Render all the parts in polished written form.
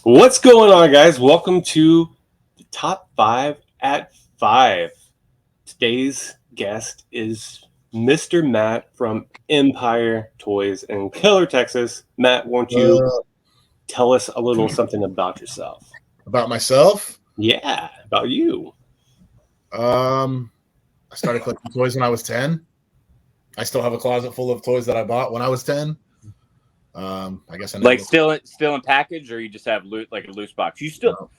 What's going on, guys? Welcome to the Top 5 at 5. Today's guest is Mr. Matt from Empire Toys in Keller, Texas. Matt, won't you tell us a little something about yourself? About myself? Yeah, about you. I started collecting toys when I was 10. I still have a closet full of toys that I bought when I was 10. I guess I like still in package, or you just have like a loose box. You still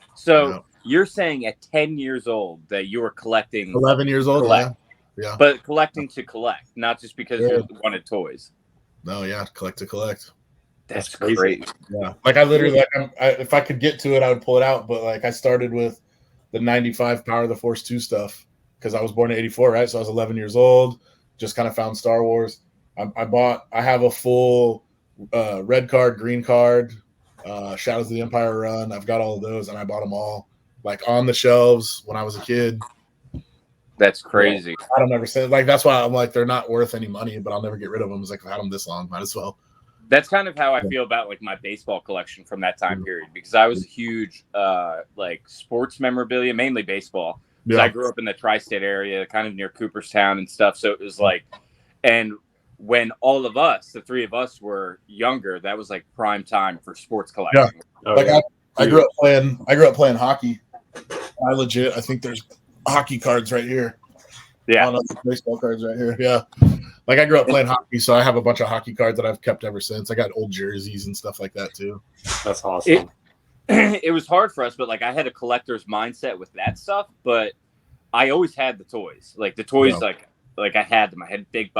You're saying at 10 years old that you were collecting 11 years old, yeah. But collecting to collect, not just because you wanted toys. No, collect to collect. That's crazy. Yeah, like I literally, if I could get to it, I would pull it out. But like I started with the 95 Power of the Force 2 stuff because I was born in 84, right? So I was 11 years old. Just kind of found Star Wars. I have a full red card, green card, Shadows of the Empire run. I've got all of those, and I bought them all like on the shelves when I was a kid. That's crazy. I don't ever say like that's why I'm like they're not worth any money, but I'll never get rid of them. It's like I've had them this long, might as well. That's kind of how I feel about like my baseball collection from that time period, because I was a huge like sports memorabilia, mainly baseball. Yeah. I grew up in the tri-state area, kind of near Cooperstown and stuff. So it was like, and when all of us, the three of us, were younger, that was like prime time for sports collecting. Yeah. I grew up playing hockey. I think there's hockey cards right here. Yeah. Baseball cards right here. Yeah. Like I grew up playing hockey, so I have a bunch of hockey cards that I've kept ever since. I got old jerseys and stuff like that too. That's awesome. It was hard for us, but like I had a collector's mindset with that stuff, but I always had the toys. Like the toys, like I had them. I had big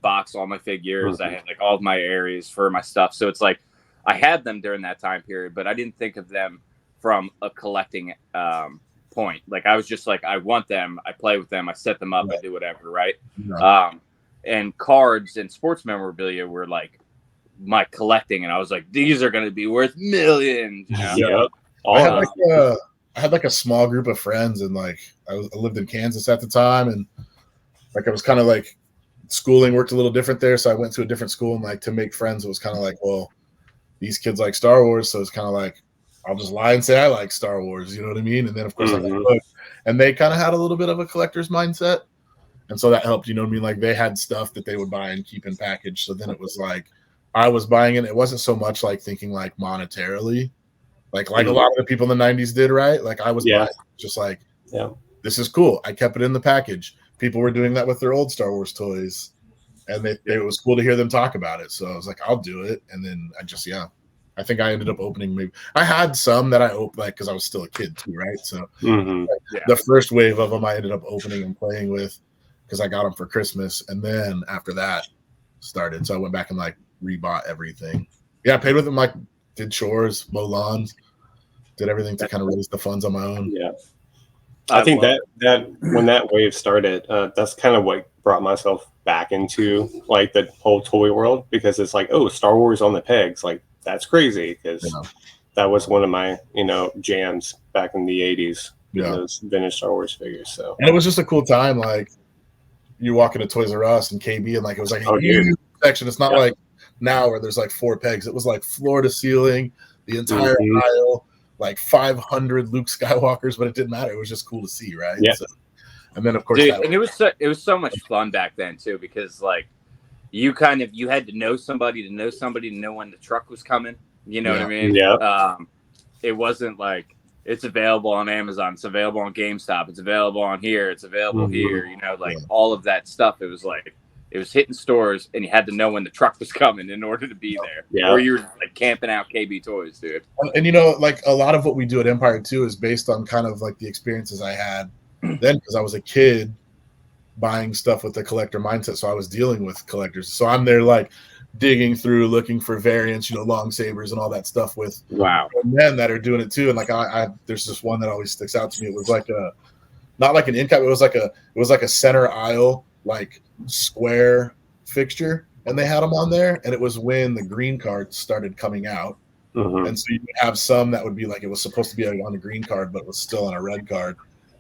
box, all my figures. Mm-hmm. I had like all of my areas for my stuff. So it's like I had them during that time period, but I didn't think of them from a collecting point. Like I was just like, I want them. I play with them. I set them up. I do whatever, right? And cards and sports memorabilia were like my collecting, and I was like, these are going to be worth millions. You know? Yeah. I had like a small group of friends, and like I lived in Kansas at the time, and like I was kind of like schooling worked a little different there, so I went to a different school, and like to make friends, it was kind of like, well, these kids like Star Wars, so it's kind of like I'll just lie and say I like Star Wars, you know what I mean? And then of course and they kind of had a little bit of a collector's mindset, and so that helped, you know what I mean? Like they had stuff that they would buy and keep in package, so then it was like I was buying it. It wasn't so much like thinking like monetarily, like a lot of the people in the 90s did, right? Like I was buying just like, this is cool. I kept it in the package. People were doing that with their old Star Wars toys, and it was cool to hear them talk about it. So I was like, I'll do it. And then I think I ended up opening I had some that I opened like because I was still a kid too, right? So the first wave of them I ended up opening and playing with because I got them for Christmas, and then after that started. So I went back and like rebought everything. Yeah, I paid with them, like did chores, mow lawns, did everything to kind of raise the funds on my own. Yeah. I think that when that wave started, that's kind of what brought myself back into like the whole toy world, because it's like, oh, Star Wars on the pegs, like that's crazy, because that was one of my jams back in the 80s. Those vintage Star Wars figures. So and it was just a cool time. Like you walk into Toys R Us and KB, and like it was like a huge section. It's not like now where there's like 4 pegs. It was like floor to ceiling, the entire aisle. Like 500 Luke Skywalkers, but it didn't matter. It was just cool to see, right? Yeah. So, and then of course, and it was so much fun back then too, because like you had to know somebody to know when the truck was coming. You know what I mean? Yeah. It wasn't like it's available on Amazon, it's available on GameStop, it's available on here, it's available here. All of that stuff. It was like it was hitting stores, and you had to know when the truck was coming in order to be there. Yeah. Or you were like camping out KB Toys, dude. And like a lot of what we do at Empire too is based on kind of like the experiences I had then, because I was a kid buying stuff with the collector mindset. So I was dealing with collectors. So I'm there like digging through, looking for variants, long sabers and all that stuff with men that are doing it too. And like I there's this one that always sticks out to me. It was like not like an end cap. It was like a center aisle, like square fixture, and they had them on there, and it was when the green cards started coming out. And so you would have some that would be like it was supposed to be on a green card, but it was still on a red card.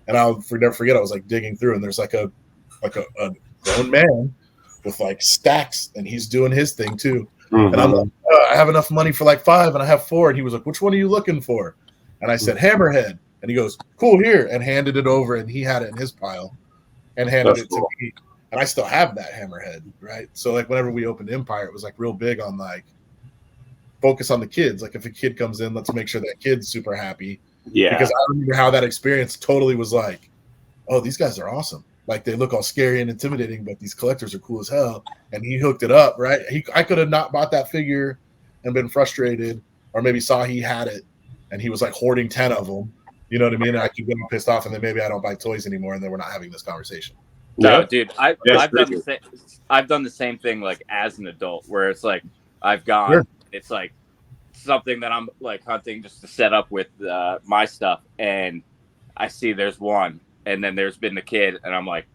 And I'll never forget, I was like digging through, and there's like a grown man with like stacks, and he's doing his thing too. And I'm like, I have enough money for like 5 and I have 4. And he was like, which one are you looking for? And I said, Hammerhead. And he goes, cool, here, and handed it over. And he had it in his pile and handed it to me. And I still have that Hammerhead, right? So like whenever we opened Empire, it was like real big on like focus on the kids. Like if a kid comes in, let's make sure that kid's super happy. Yeah. Because I remember how that experience totally was like, oh, these guys are awesome. Like they look all scary and intimidating, but these collectors are cool as hell. And he hooked it up, right? I could have not bought that figure and been frustrated, or maybe saw he had it and he was like hoarding 10 of them. You know what I mean? And I could get pissed off, and then maybe I don't buy toys anymore, and then we're not having this conversation. No, dude, I've done the same thing like as an adult, where it's like I've gone, it's like something that I'm like hunting just to set up with my stuff, and I see there's one, and then there's been the kid, and I'm like,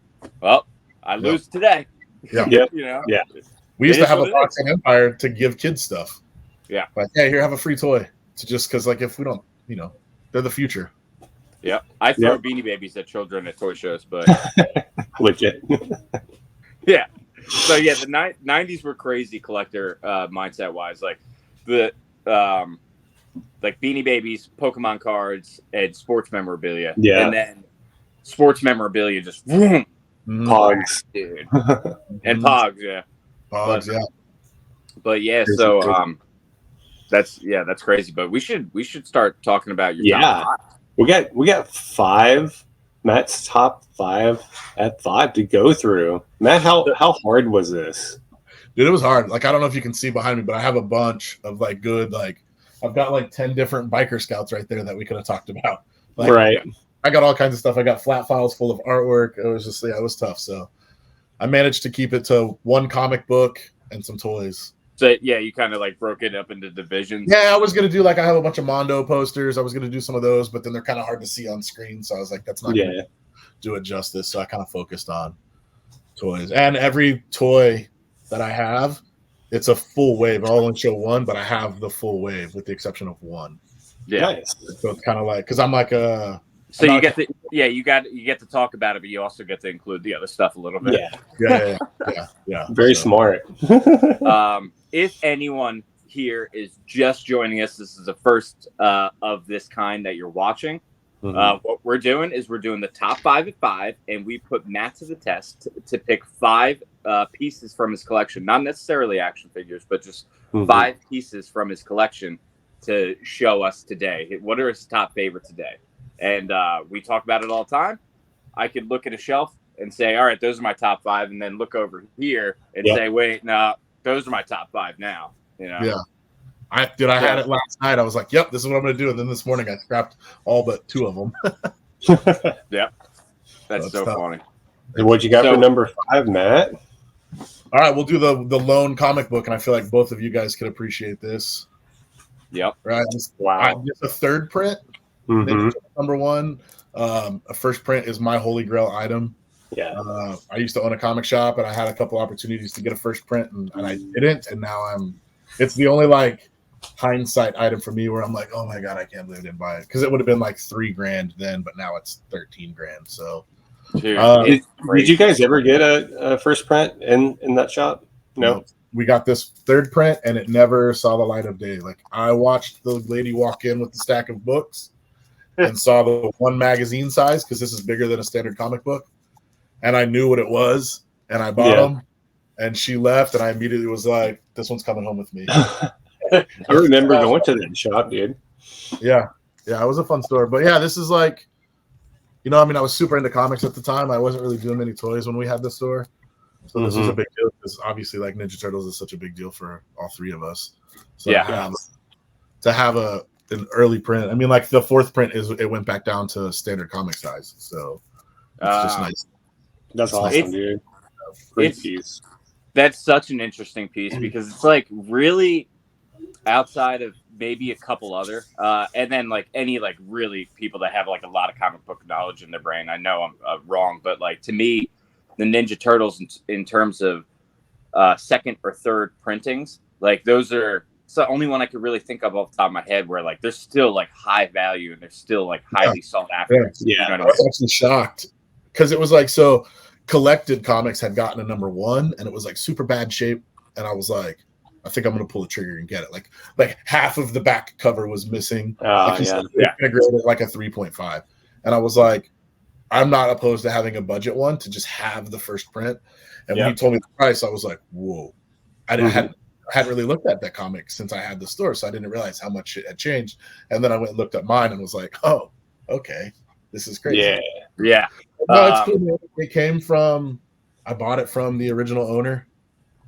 well, I lose today. Yeah, you know. Yeah. We used to have a box in Empire to give kids stuff. Yeah, like, hey, here, have a free toy. To just because like if we don't, you know, they're the future. Yeah, I throw Beanie Babies at children at toy shows, but legit. Yeah. So yeah, the 90s were crazy collector mindset wise. Like the like Beanie Babies, Pokemon cards, and sports memorabilia. Yeah. And then sports memorabilia just boom, Pogs, dude. And Pogs, yeah. Pogs, yeah. But yeah, so that's crazy. But we should start talking about your top 5. We got 5. Matt's top 5 at 5 to go through. Matt, how hard was this? Dude, it was hard. Like I don't know if you can see behind me, but I have a bunch of like good, like I've got like 10 different biker scouts right there that we could have talked about. Like, right. I got all kinds of stuff. I got flat files full of artwork. It was just it was tough. So I managed to keep it to 1 comic book and some toys. So yeah, you kind of like broke it up into divisions. Yeah, I was gonna do like I have a bunch of Mondo posters. I was gonna do some of those, but then they're kind of hard to see on screen. So I was like, that's not gonna do it justice. So I kind of focused on toys. And every toy that I have, it's a full wave. I'll only show 1, but I have the full wave with the exception of 1. Yeah. Nice. So it's kind of like because I'm like a. So you get to talk about it, but you also get to include the other stuff a little bit. Yeah. Very smart. If anyone here is just joining us, this is the first of this kind that you're watching. What we're doing is we're doing the top 5 at 5, and we put Matt to the test to pick 5 pieces from his collection, not necessarily action figures, but just 5 pieces from his collection to show us today. What are his top favorites today? And we talk about it all the time. I could look at a shelf and say, all right, those are my top 5, and then look over here and say, wait, no, those are my top 5 now. You know? Yeah. I had it last night. I was like, yep, this is what I'm going to do. And then this morning I scrapped all but 2 of them. Yep. That's so funny. And what you got for number 5, Matt? All right, we'll do the lone comic book, and I feel like both of you guys could appreciate this. Yep. Right. Wow. Just a 3rd print. Number 1. A first print is my holy grail item. Yeah. I used to own a comic shop, and I had a couple opportunities to get a first print, and I didn't. And now it's the only like hindsight item for me where I'm like, oh my God, I can't believe I didn't buy it. Because it would have been like $3,000 then, but now it's $13,000. So did you guys ever get a first print in that shop? No. We got this 3rd print, and it never saw the light of day. Like I watched the lady walk in with the stack of books and saw the 1 magazine size, because this is bigger than a standard comic book. And I knew what it was, and I bought them. And she left, and I immediately was like, this one's coming home with me. I remember going to that shop, dude. Yeah, it was a fun store. But yeah, this is like, I was super into comics at the time. I wasn't really doing many toys when we had the store. So this was a big deal, because obviously like Ninja Turtles is such a big deal for all 3 of us. So to have an early print, I mean, like the 4th print it went back down to standard comic size. So it's just nice. That's awesome, dude. Great piece. That's such an interesting piece, because it's like really outside of maybe a couple other and then like any like really people that have like a lot of comic book knowledge in their brain. I know I'm wrong, but like to me, the Ninja Turtles in terms of 2nd or 3rd printings, like those are it's the only one I could really think of off the top of my head where like they're still like high value and they're still like highly sought after. Yeah, I was actually shocked, because it was like, so Collected Comics had gotten a number 1, and it was like super bad shape, and I was like, I think I'm gonna pull the trigger and get it. Like half of the back cover was missing. Integrated like a 3.5, and I was like, I'm not opposed to having a budget one to just have the first print. And when he told me the price, I was like, whoa. I hadn't really looked at that comic since I had the store, so I didn't realize how much it had changed. And then I went and looked at mine and was like, oh, okay, this is crazy. Yeah. No, it's cool. It came from, I bought it from the original owner.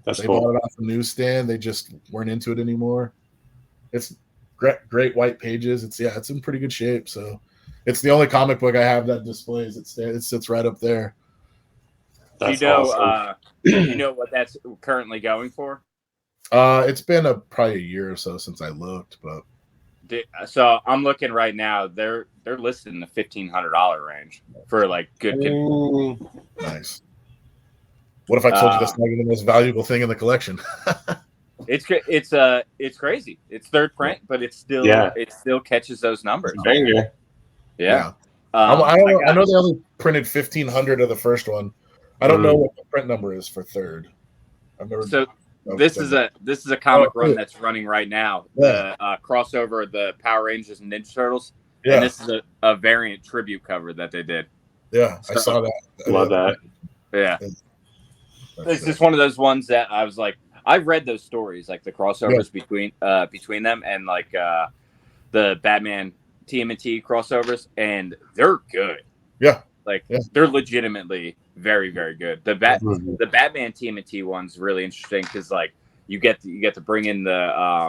They bought it off the newsstand. They just weren't into it anymore. It's great white pages. It's in pretty good shape. So it's the only comic book I have that displays. It sits right up there. That's awesome. You know what that's currently going for? It's been probably a year or so since I looked, but so I'm looking right now. They're listed in the $1,500 range for like good. Nice. What if I told you that's not even the most valuable thing in the collection? It's crazy. It's third print, but it still catches those numbers. Yeah. I know they only printed 1,500 of the first one. I don't know what the print number is for third. I've never. So this is a comic run that's running right now. The crossover of the Power Rangers and Ninja Turtles. Yeah. And this is a variant tribute cover that they did. Yeah, I saw that. Love that. Yeah. It's just one of those ones that I was like, I've read those stories, like the crossovers between them and like the Batman TMNT crossovers, and they're good. Yeah. They're legitimately very, very good. The Batman TMNT one's really interesting because like you get to bring in the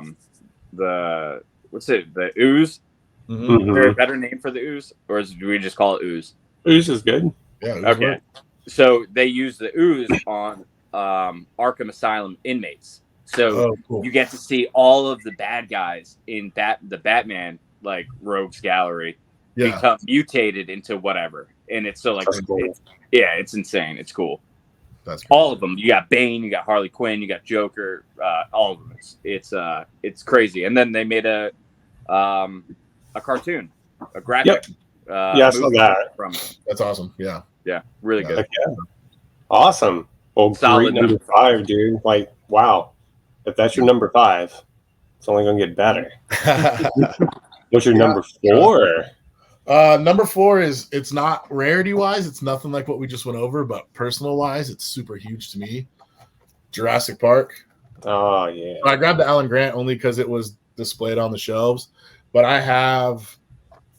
ooze. Is there a better name for the ooze, or do we just call it ooze? Ooze is good. Yeah. Okay. So they use the ooze on Arkham Asylum inmates. So you get to see all of the bad guys in the Batman like rogues gallery become mutated into whatever, and it's so like it's insane. It's cool. That's all of them. You got Bane, you got Harley Quinn, you got Joker, all of them. It's crazy. And then they made a cartoon, a graphic. I saw that. That's awesome. Yeah, really good. Awesome. Well, solid great number 5, dude. Like, wow. If that's your number 5, it's only going to get better. What's your number 4? Number 4 it's not rarity-wise. It's nothing like what we just went over, but personal-wise, it's super huge to me. Jurassic Park. Oh, yeah. I grabbed the Alan Grant only because it was displayed on the shelves, but I have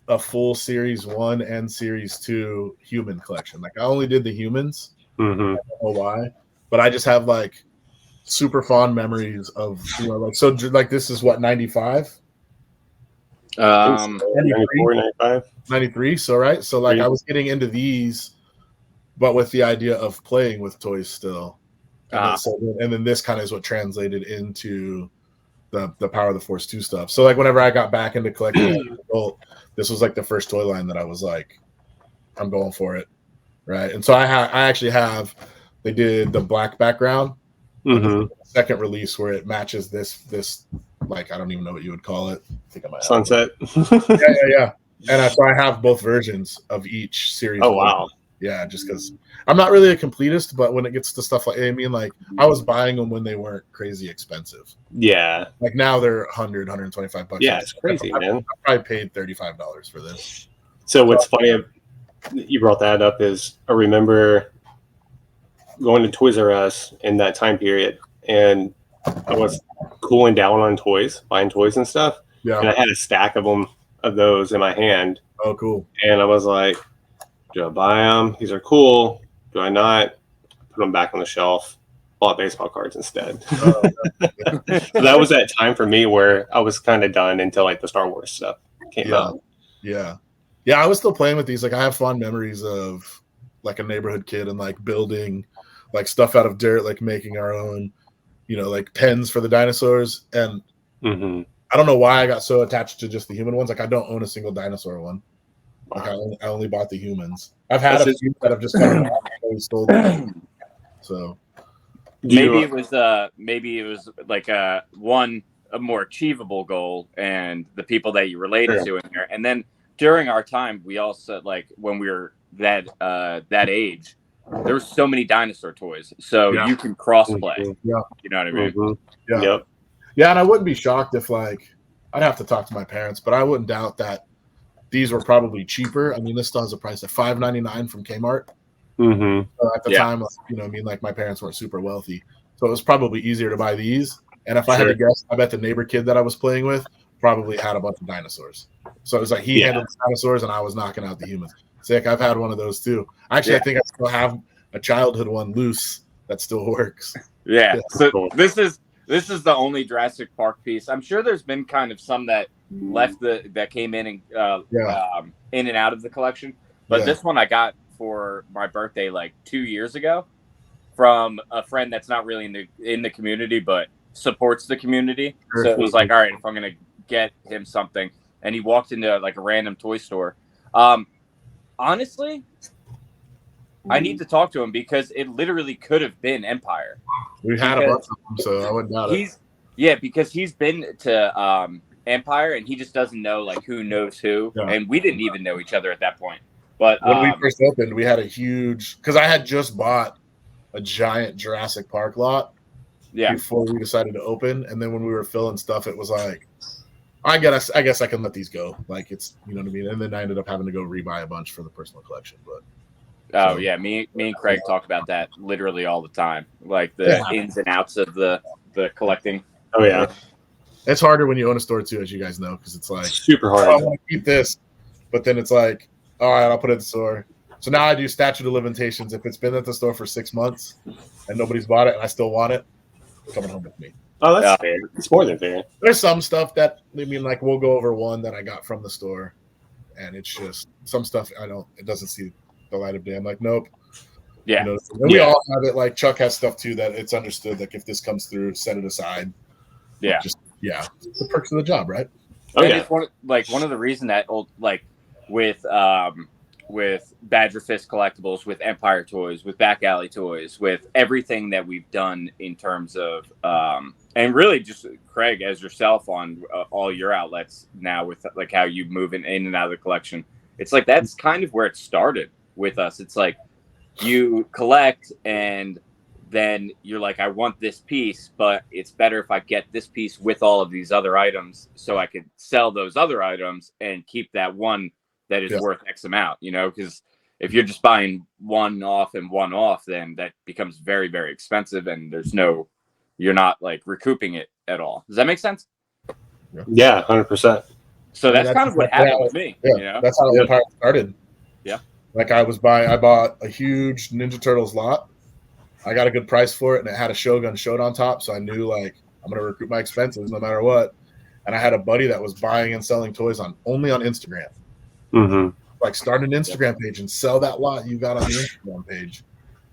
a full Series 1 and Series 2 human collection. Like, I only did the humans. I don't know why, but I just have like super fond memories of, this is what, 95? 93. So right. So like I was getting into these, but with the idea of playing with toys still. And then this kind of is what translated into the Power of the Force 2 stuff. So like whenever I got back into collecting as an adult, this was like the first toy line that I was like, I'm going for it. Right. And so I actually have, they did the black background, second release where it matches this like, I don't even know what you would call it. I think I might Sunset. Yeah. And so I have both versions of each series. Oh, wow. Yeah, just because I'm not really a completist, but when it gets to stuff like, I mean, like I was buying them when they weren't crazy expensive. Yeah. Like now they're $100, $125. Yeah, it's crazy, man. I probably paid $35 for this. So what's funny, you brought that up, is I remember going to Toys R Us in that time period, and I was cooling down on toys, buying toys and stuff. Yeah. And I had a stack of those in my hand. Oh, cool. And I was like, do I buy them? These are cool. Do I not? Put them back on the shelf. Bought baseball cards instead. So that was that time for me where I was kind of done until like the Star Wars stuff came out. Yeah. Yeah, I was still playing with these. Like I have fond memories of like a neighborhood kid and like building like stuff out of dirt, like making our own, like pens for the dinosaurs. And I don't know why I got so attached to just the human ones. Like I don't own a single dinosaur one. Like I only bought the humans. I've had a few that have just kind of stole them. So maybe it was like a more achievable goal and the people that you related to in there. And then during our time, we also like when we were that age, there were so many dinosaur toys, so you can cross play. Yeah. You know what I mean? Yeah. Yep. Yeah, and I wouldn't be shocked if like I'd have to talk to my parents, but I wouldn't doubt that these were probably cheaper. I mean, this still has a price of $5.99 from Kmart. Mm-hmm. So at the time, you know, I mean, like my parents weren't super wealthy, so it was probably easier to buy these. And if I had to guess, I bet the neighbor kid that I was playing with probably had a bunch of dinosaurs. So it was like he handled the dinosaurs and I was knocking out the humans. Sick. I've had one of those too. Actually, I think I still have a childhood one loose that still works. Yeah. So this is the only Jurassic Park piece. I'm sure there's been kind of some that left that came in and out of the collection, but this one I got for my birthday like 2 years ago from a friend that's not really in the community but supports the community. So it was like, all right, if I'm gonna get him something, and he walked into like a random toy store. Honestly, I need to talk to him because it literally could have been Empire. We had a bunch of them, so I wouldn't doubt it. Yeah, because he's been to Empire and he just doesn't know like who knows who, and we didn't even know each other at that point. But when we first opened, we had a huge because I had just bought a giant Jurassic Park lot before we decided to open, and then when we were filling stuff, it was like, I guess I can let these go. Like it's, you know what I mean. And then I ended up having to go rebuy a bunch for the personal collection. But me and Craig talk about that literally all the time, like the ins and outs of the collecting. Oh yeah, it's harder when you own a store too, as you guys know, because it's like super hard. I want to keep this, but then it's like, all right, I'll put it in the store. So now I do statute of limitations. If it's been at the store for 6 months and nobody's bought it and I still want it, it's coming home with me. Oh, that's fair. It's more than fair. There's some stuff that, I mean, like we'll go over one that I got from the store, and it's just some stuff it doesn't see the light of day. I'm like, nope. Yeah. You know, and we all have it. Like Chuck has stuff too that it's understood. Like if this comes through, set it aside. Yeah. It's the perks of the job, right? Oh, and it's one of the reason that with Badger Fist Collectibles, with Empire Toys, with Back Alley Toys, with everything that we've done in terms of, and really just Craig as yourself on all your outlets now with like how you move in and out of the collection. It's like that's kind of where it started with us. It's like you collect and then you're like, I want this piece, but it's better if I get this piece with all of these other items so I could sell those other items and keep that one that is worth X amount, you know, because if you're just buying one off, then that becomes very, very expensive and you're not like recouping it at all. Does that make sense? Yeah, 100%. So that's kind of what happened with me. Yeah, you know? That's how Empire started. Yeah. Like I bought a huge Ninja Turtles lot. I got a good price for it, and it had a Shogun Showed on top, so I knew like I'm gonna recoup my expenses no matter what. And I had a buddy that was buying and selling toys only on Instagram. Mm-hmm. Like start an Instagram page and sell that lot you got on the Instagram page.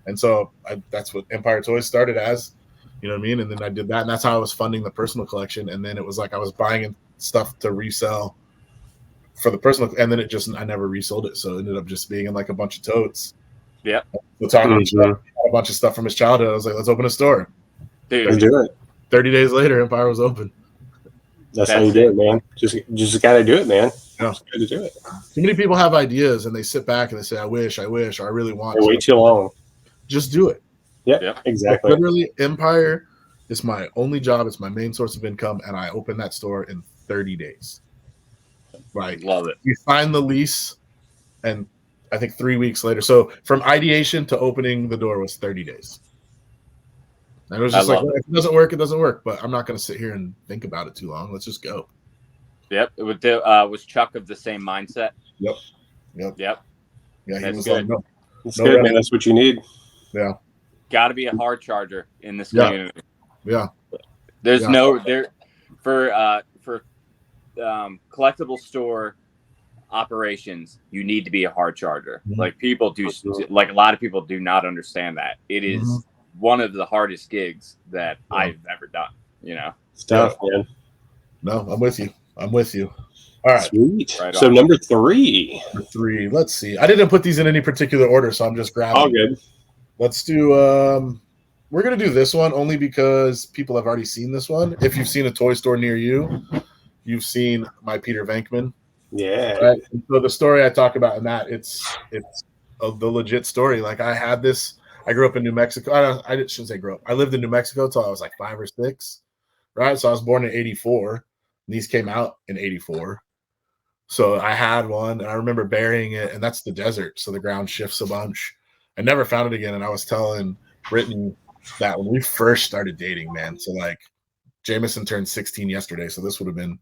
And so that's what Empire Toys started as, you know what I mean? And then I did that, and that's how I was funding the personal collection. And then it was like I was buying stuff to resell for the personal, and then I never resold it. So it ended up just being in like a bunch of totes. Yeah. So talking about a bunch of stuff from his childhood, I was like, let's open a store. Dude, let's do it. 30 days later, Empire was open. That's how you do it, man. Just gotta do it, man. Yeah. Just gotta do it. Too many people have ideas and they sit back and they say, I wish, or I really want to. Wait too long. Just do it. Yeah, exactly. Like, literally, Empire is my only job. It's my main source of income, and I open that store in 30 days. Like, love it. We signed the lease, and I think 3 weeks later. So from ideation to opening the door was 30 days. And it was just like, well, if it doesn't work, it doesn't work. But I'm not going to sit here and think about it too long. Let's just go. Yep. Was Chuck of the same mindset? Yep. Yeah, he was good. Like, no. That's good, man. That's what you need. Yeah. Got to be a hard charger in this community. Yeah. There's for collectible store operations, you need to be a hard charger. Mm-hmm. Like people do, like a lot of people do not understand that. It is one of the hardest gigs that I've ever done. You know, stuff, man. No, I'm with you. All right. Sweet. Right so number 3. Let's see. I didn't put these in any particular order, so I'm just grabbing. All good. Let's do. We're gonna do this one only because people have already seen this one. If you've seen a toy store near you, you've seen my Peter Venkman. Yeah. Right? So the story I talk about in that it's the legit story. Like I had this. I grew up in New Mexico. I shouldn't say grew up. I lived in New Mexico till I was like 5 or 6. right? So I was born in 84. And these came out in 84. So I had one, and I remember burying it, and that's the desert, so the ground shifts a bunch. I never found it again, and I was telling Brittany that when we first started dating, man. So like Jameson turned 16 yesterday, so this would have been,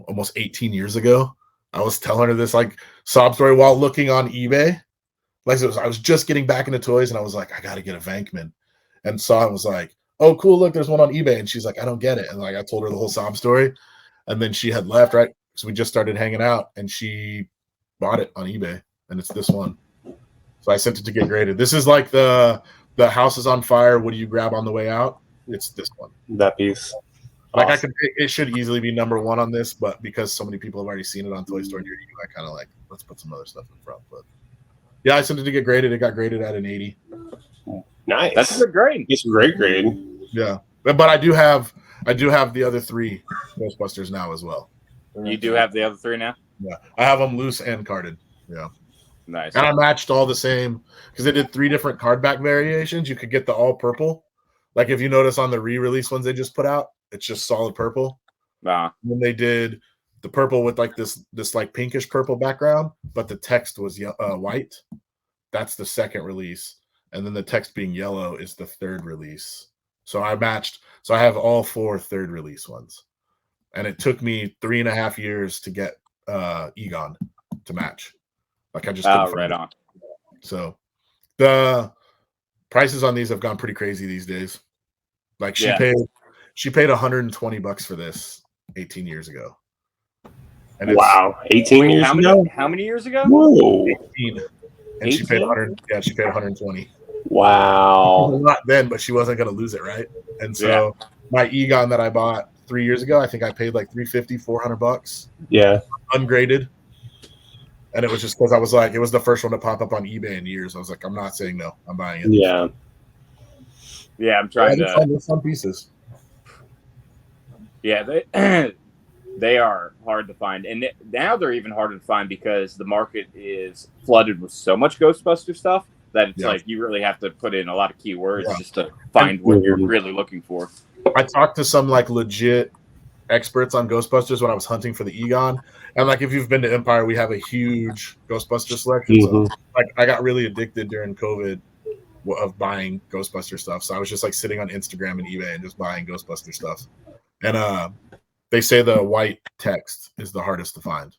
almost 18 years ago. I was telling her this like sob story while looking on eBay. Like I was just getting back into toys, and I was like, I got to get a Vankman, and saw it, was like, oh, cool, look, there's one on eBay, and she's like, I don't get it, and like I told her the whole sob story, and then she had left, right? So we just started hanging out, and she bought it on eBay, and it's this one. So I sent it to get graded. This is like the house is on fire. What do you grab on the way out? It's this one. That piece. Like awesome. It should easily be number one on this, but because so many people have already seen it on Toy Store near you, I kind of like, let's put some other stuff in front. But yeah, I sent it to get graded. It got graded at an 80. Nice. That's a good grade. It's a great grade. Yeah, but I do have the other 3 Ghostbusters now as well. You do have the other 3 now? Yeah, I have them loose and carded. Yeah. Nice. And I matched all the same because they did 3 different card back variations. You could get the all purple. Like if you notice on the re-release ones they just put out, it's just solid purple. And then they did the purple with like this like pinkish purple background, but the text was white. That's the second release. And then the text being yellow is the third release. So I matched. So I have all 4 third release ones. And it took me 3.5 years to get Egon to match. Like I just right on. So the prices on these have gone pretty crazy these days. Like she paid $120 for this 18 years ago. And wow, 18 years ago? How many years ago? Whoa. 18. And 18? She paid 100. Yeah, she paid 120. Wow. Not then, but she wasn't going to lose it, right? And so my Egon that I bought 3 years ago, I think I paid like $350, $400. Yeah. Ungraded. And it was just because I was like, it was the first one to pop up on eBay in years. I was like, I'm not saying no. I'm buying it. Yeah. Yeah, I'm trying to. There's some pieces. Yeah, they are hard to find, and now they're even harder to find because the market is flooded with so much Ghostbuster stuff that it's like you really have to put in a lot of keywords just to find what you're really looking for. I talked to some like legit experts on Ghostbusters when I was hunting for the Egon, and like if you've been to Empire, we have a huge Ghostbuster selection. So like I got really addicted during COVID of buying Ghostbuster stuff. So I was just like sitting on Instagram and eBay and just buying Ghostbuster stuff. And they say the white text is the hardest to find.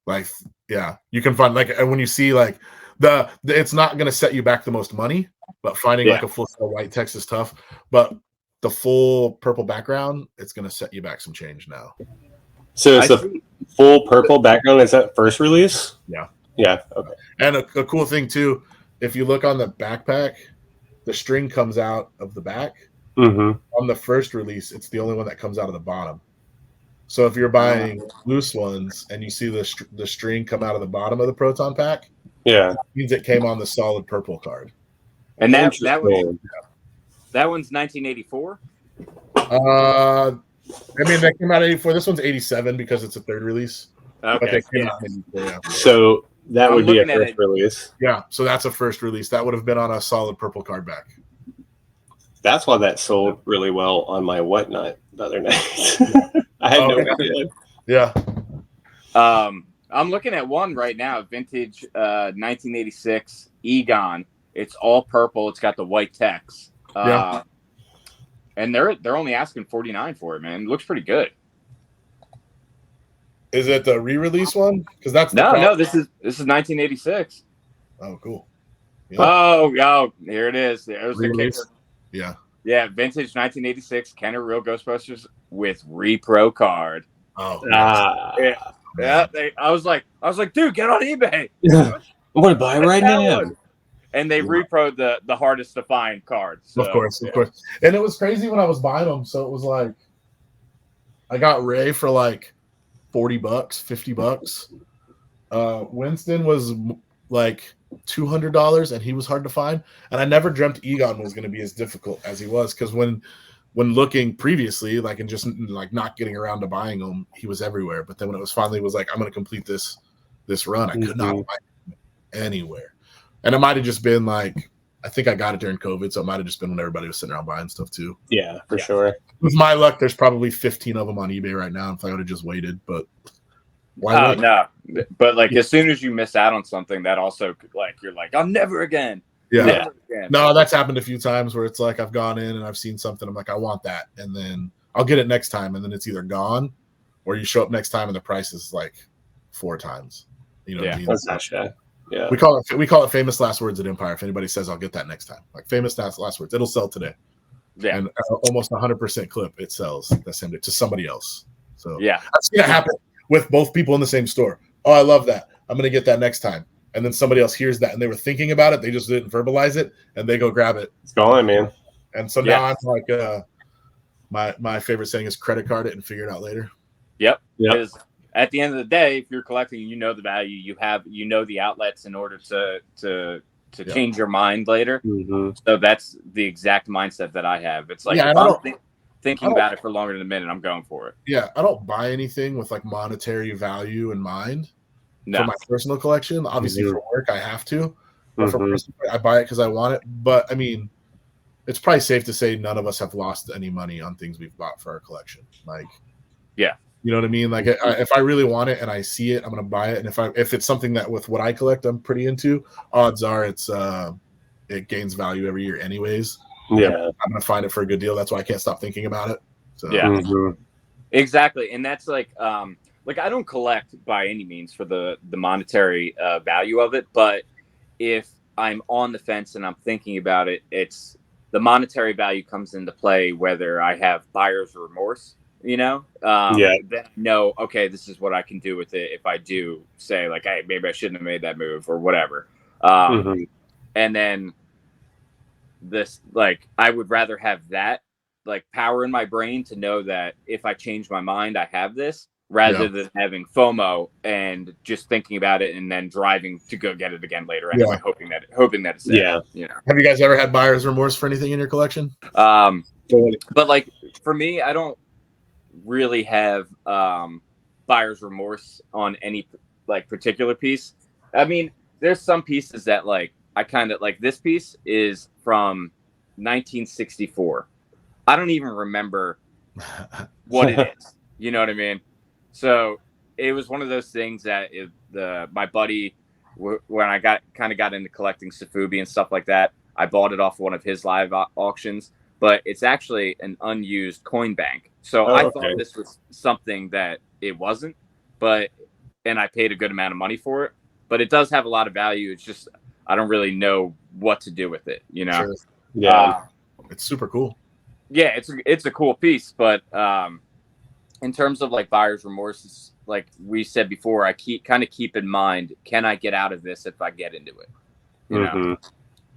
Like, yeah, you can find like when you see like the it's not going to set you back the most money, but finding like a full white text is tough. But the full purple background, it's going to set you back some change now. So it's a full purple background. Is that first release? Yeah. Yeah. Okay. And a cool thing too, if you look on the backpack, the string comes out of the back. On the first release, it's the only one that comes out of the bottom. So if you're buying loose ones and you see the string come out of the bottom of the Proton pack, it means it came on the solid purple card. And that one's 1984. I mean, they came out 84. This one's 87 because it's a third release. Okay. But they came out 84, So that would be a first release. Yeah. So that's a first release. That would have been on a solid purple card back. That's why that sold really well on my whatnot the other night. I had no idea. Yeah. I'm looking at one right now, vintage 1986 Egon. It's all purple. It's got the white text. And they're only asking $49 for it, man. It looks pretty good. Is it the re-release one? Because that's no. This is 1986. Oh, cool. Yeah. Oh, here it is. There's the kicker. Yeah, vintage 1986 Kenner Real Ghostbusters with repro card. Oh, yeah. I was like, dude, get on eBay. I'm gonna buy it right now. And they reproed the hardest to find cards. So, of course. And it was crazy when I was buying them. So it was like, I got Ray for like $40, $50. Winston was like $200, and he was hard to find. And I never dreamt Egon was going to be as difficult as he was, because when looking previously, like, and just like not getting around to buying him, he was everywhere. But then when it was finally was like, I'm going to complete this run, I could not find him anywhere. And it might have just been like, I think I got it during COVID, so it might have just been when everybody was sitting around buying stuff too. Yeah, for sure. With my luck, there's probably 15 of them on eBay right now if I would have just waited. But why wait? No, but like as soon as you miss out on something, that also like you're like, I'll never again. Yeah. Never again. No, that's happened a few times where it's like I've gone in and I've seen something. I'm like, I want that, and then I'll get it next time, and then it's either gone, or you show up next time and the price is like 4 times. You know what I mean? That's not yeah. We call it famous last words at Empire. If anybody says I'll get that next time, like famous last words, it'll sell today. Yeah, and almost 100% clip it sells that same day to somebody else. So yeah, I've seen it happen with both people in the same store. Oh, I love that. I'm gonna get that next time. And then somebody else hears that and they were thinking about it, they just didn't verbalize it, and they go grab it. It's gone, man. And so now I'm like, my favorite saying is credit card it and figure it out later. Yep. Because at the end of the day, if you're collecting, you know the value, you know the outlets in order to change your mind later. Mm-hmm. So that's the exact mindset that I have. It's like if I'm thinking about it for longer than a minute, I'm going for it. Yeah, I don't buy anything with like monetary value in mind. No. For my personal collection. Obviously, for work, I have to. But for Mm-hmm. personal, I buy it because I want it. But I mean, it's probably safe to say none of us have lost any money on things we've bought for our collection. Like, yeah, you know what I mean? Like, if I really want it and I see it, I'm gonna buy it. And if it's something that with what I collect, I'm pretty into, odds are it gains value every year, anyways. Yeah, I'm gonna find it for a good deal. That's why I can't stop thinking about it. So yeah, mm-hmm. Exactly. And that's like I don't collect by any means for the monetary value of it, but if I'm on the fence and I'm thinking about it, it's the monetary value comes into play whether I have buyer's remorse, you know? Then I know, okay, this is what I can do with it if I do say like, hey, maybe I shouldn't have made that move or whatever. And then this, like, I would rather have that like power in my brain to know that if I change my mind, I have this, rather than having FOMO and just thinking about it and then driving to go get it again later anyway, hoping that it's there. You know. Have you guys ever had buyer's remorse for anything in your collection? But like for me, I don't really have buyer's remorse on any like particular piece. I mean, there's some pieces that like I kind of like. This piece is from 1964. I don't even remember what it is. You know what I mean? So it was one of those things that my buddy, when I got into collecting Safubi and stuff like that, I bought it off one of his live auctions, but it's actually an unused coin bank. So I thought this was something that it wasn't, and I paid a good amount of money for it, but it does have a lot of value. It's just, I don't really know what to do with it, you know? Sure. Yeah. It's super cool. Yeah, it's a cool piece, but in terms of like buyer's remorse, like we said before, I keep in mind, can I get out of this if I get into it? You know,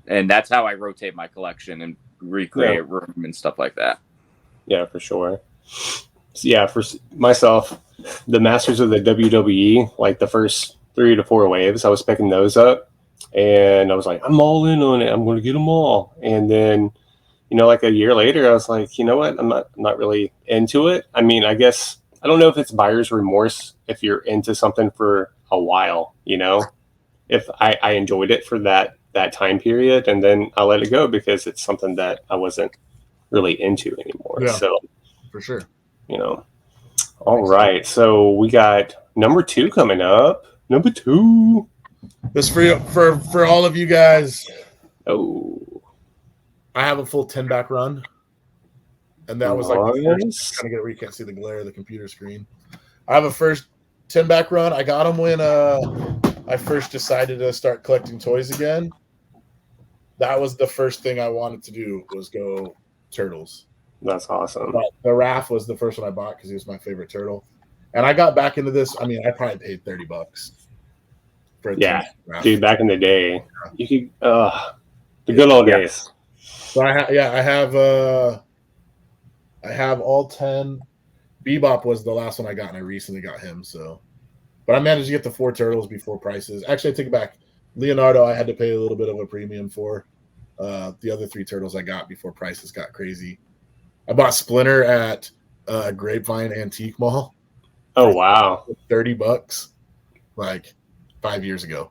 and that's how I rotate my collection and recreate room and stuff like that. Yeah, for sure. So, yeah, for myself, the Masters of the WWE, like the first 3 to 4 waves, I was picking those up, and I was like, I'm all in on it. I'm going to get them all, and then. You know, like a year later, I was like, you know what? I'm not really into it. I mean, I guess I don't know if it's buyer's remorse if you're into something for a while, you know, if I enjoyed it for that time period, and then I let it go because it's something that I wasn't really into anymore. Yeah, so for sure. You know, all right. So we got number 2 coming up. Number 2. This for all of you guys. Oh. I have a full 10-back run, and that was like the first, trying to get it where you can't see the glare of the computer screen. I have a first 10-back run. I got them when I first decided to start collecting toys again. That was the first thing I wanted to do was go turtles. That's awesome. But the Raph was the first one I bought because he was my favorite turtle, and I got back into this. I mean, I probably paid $30 for a Raph. Dude. Back in the day, you could the good old days. So I have all 10. Bebop was the last one I got, and I recently got him. So, but I managed to get the 4 turtles before prices. Actually, I take it back. Leonardo, I had to pay a little bit of a premium for. The other 3 turtles I got before prices got crazy. I bought Splinter at Grapevine Antique Mall. Oh wow, $30, like 5 years ago.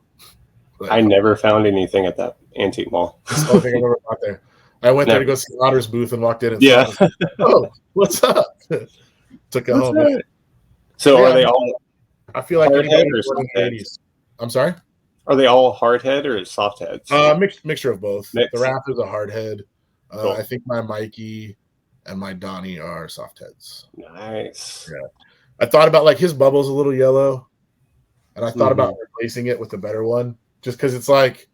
I never found anything at that antique mall. That's the only thing I've ever got there. I went there to go see Otter's booth and walked in and Yeah. saw it. Oh, what's up? Took it home. That? So are they all? I feel like hard head or in soft the head? 80s. I'm sorry. Are they all hard head or soft heads? Mixture of both. Mix. The Raptor's a hard head. Cool. I think my Mikey and my Donnie are soft heads. Nice. Yeah. I thought about like his bubble's a little yellow, and I thought about replacing it with a better one, just because it's like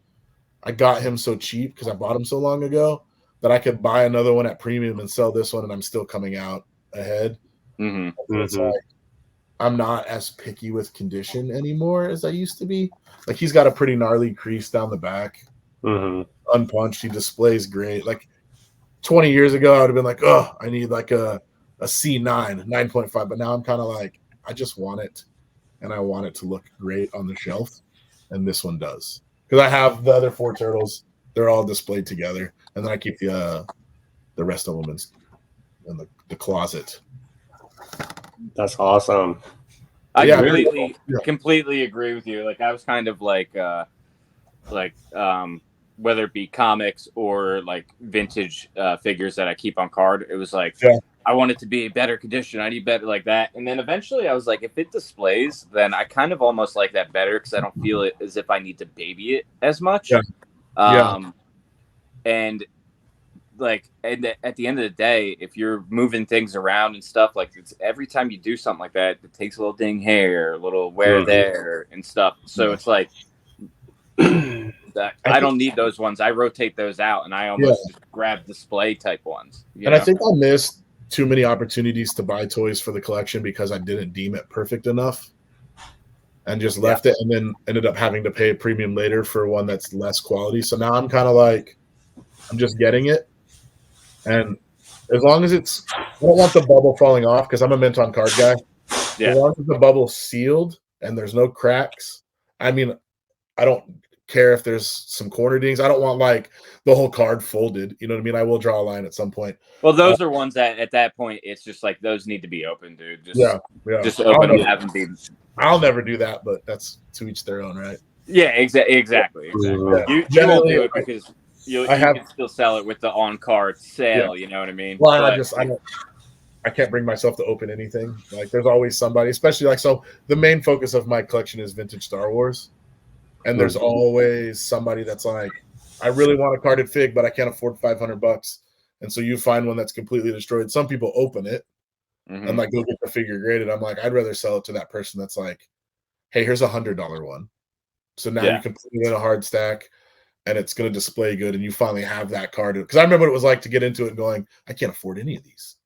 I got him so cheap because I bought him so long ago that I could buy another one at premium and sell this one, and I'm still coming out ahead. It's like I'm not as picky with condition anymore as I used to be. Like he's got a pretty gnarly crease down the back, unpunched. He displays great. Like 20 years ago, I would have been like, oh, I need like a C9, 9.5. But now I'm kind of like, I just want it, and I want it to look great on the shelf, and this one does. Because I have the other 4 turtles. They're all displayed together, and then I keep the rest of them in the closet. That's awesome. I completely agree with you. Like I was kind of like whether it be comics or like vintage figures that I keep on card, it was like I want it to be better condition. I need better like that. And then eventually I was like, if it displays, then I kind of almost like that better because I don't feel it as if I need to baby it as much. And like, and at the end of the day, if you're moving things around and stuff, like it's every time you do something like that, it takes a little ding here, a little wear there and stuff. So it's like, I don't need those ones. I rotate those out and I almost just grab display type ones. I think I missed too many opportunities to buy toys for the collection because I didn't deem it perfect enough and just left it, and then ended up having to pay a premium later for one that's less quality. So now I'm kind of like, I'm just getting it. And as long as I don't want the bubble falling off because I'm a mint on card guy. Yeah. As long as the bubble's sealed and there's no cracks, I mean, I don't care if there's some corner dings. I don't want like the whole card folded. You know what I mean? I will draw a line at some point. Well, those are ones that at that point it's just like those need to be open, dude. Just open them, have them be. I'll never do that, but that's to each their own, right? Yeah, exactly. Yeah. You won't do it because you can still sell it with the on card sale. You know what I mean? Well, I can't bring myself to open anything. Like there's always somebody, especially like so. The main focus of my collection is vintage Star Wars. And there's always somebody that's like, I really want a carded fig, but I can't afford $500. And so you find one that's completely destroyed. Some people open it and like go get the figure graded. I'm like, I'd rather sell it to that person that's like, hey, here's $100 one. So now you can put it in a hard stack and it's going to display good. And you finally have that card. Because I remember what it was like to get into it and going, I can't afford any of these.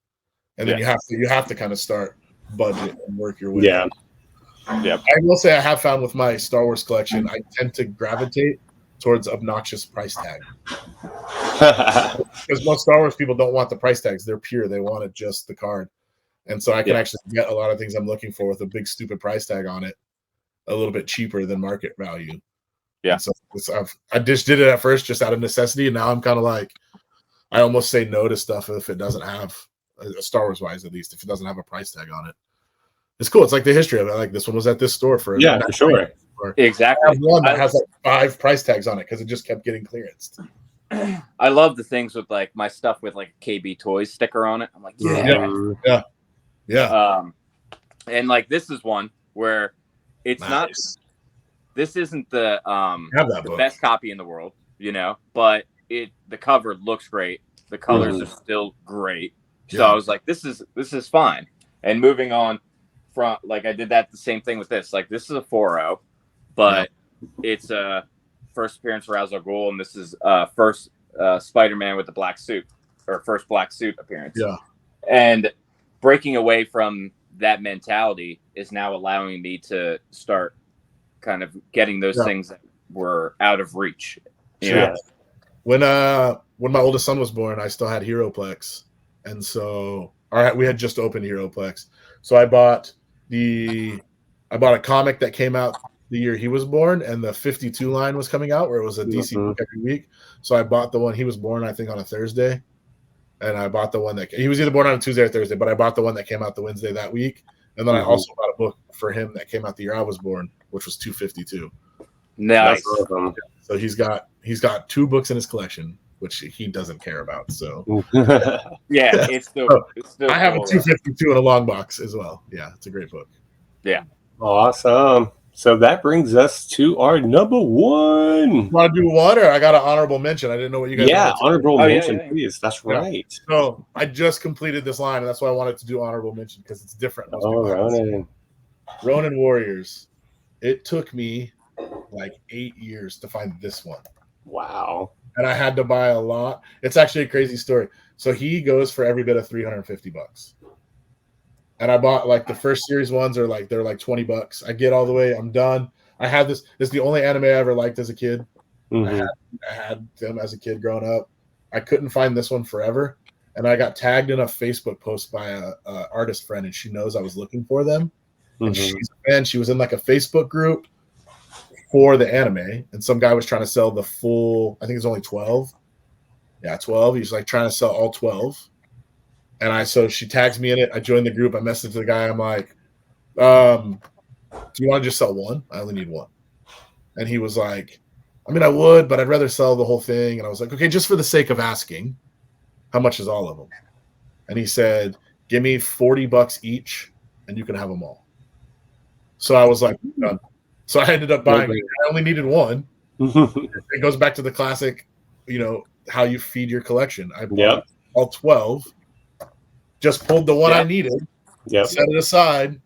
And then you have to kind of start budget and work your way. Yeah. Yeah, I will say I have found with my Star Wars collection, I tend to gravitate towards obnoxious price tag. Because most Star Wars people don't want the price tags. They're pure. They wanted just the card. And so I can actually get a lot of things I'm looking for with a big, stupid price tag on it a little bit cheaper than market value. Yeah. And so I just did it at first just out of necessity. And now I'm kind of like, I almost say no to stuff if it doesn't have, Star Wars wise at least, if it doesn't have a price tag on it. It's cool. It's like the history of it. Like this one was at this store for sure. Exactly. I have one that has like 5 price tags on it because it just kept getting clearanced. I love the things with like my stuff with like KB Toys sticker on it. I'm like, yeah. And like this is one where it's not. This isn't the best copy in the world, you know, but the cover looks great. The colors are still great. So I was like, this is fine. And moving on. Like I did the same thing with this. Like this is a 4.0, but it's a first appearance for Ra's al Ghul, and this is first Spider-Man with the black suit or first black suit appearance. Yeah, and breaking away from that mentality is now allowing me to start kind of getting those things that were out of reach. You know? When my oldest son was born, I still had HeroPlex, and so we had just opened HeroPlex, so I bought a comic that came out the year he was born, and the 52 line was coming out where it was a DC book every week. So I bought the one he was born, I think, on a Thursday, and I bought the one that he was either born on a Tuesday or Thursday, but I bought the one that came out the Wednesday that week, and then I also bought a book for him that came out the year I was born, which was 252. Nice. That's awesome. So he's got 2 books in his collection, which he doesn't care about. So Yeah, it's still I have a cool. 252 in a long box as well. Yeah, it's a great book. Yeah. Awesome. So that brings us to our number 1. Want to do one, or I got an honorable mention? I didn't know what you guys. Yeah, honorable Oh, yeah, mention, yeah. please. That's Yeah. right. So I just completed this line, and that's why I wanted to do honorable mention because it's different. Most Oh, people haven't. Ronan. Ronin Warriors. It took me like 8 years to find this one, Wow. and I had to buy a lot. It's actually a crazy story. So he goes for every bit of $350, and I bought like the first series ones are like they're like $20. I get all the way, I'm done. I had this. This is the only anime I ever liked as a kid. Mhm. I had them as a kid growing up. I couldn't find this one forever, and I got tagged in a Facebook post by a artist friend, and she knows I was looking for them. And Mhm. she's a fan. She was in like a Facebook group for the anime, and some guy was trying to sell the full. I think it's only 12. Yeah, 12. He's like trying to sell all 12. And so she tags me in it. I joined the group. I messaged the guy. I'm like, do you want to just sell one? I only need one. And he was like, I mean, I would, but I'd rather sell the whole thing. And I was like, okay, just for the sake of asking, how much is all of them? And he said, give me $40 each, and you can have them all. So I was like, done. So I ended up buying. I only needed one. It goes back to the classic, how you feed your collection. I bought all 12, just pulled the one I needed, set it aside,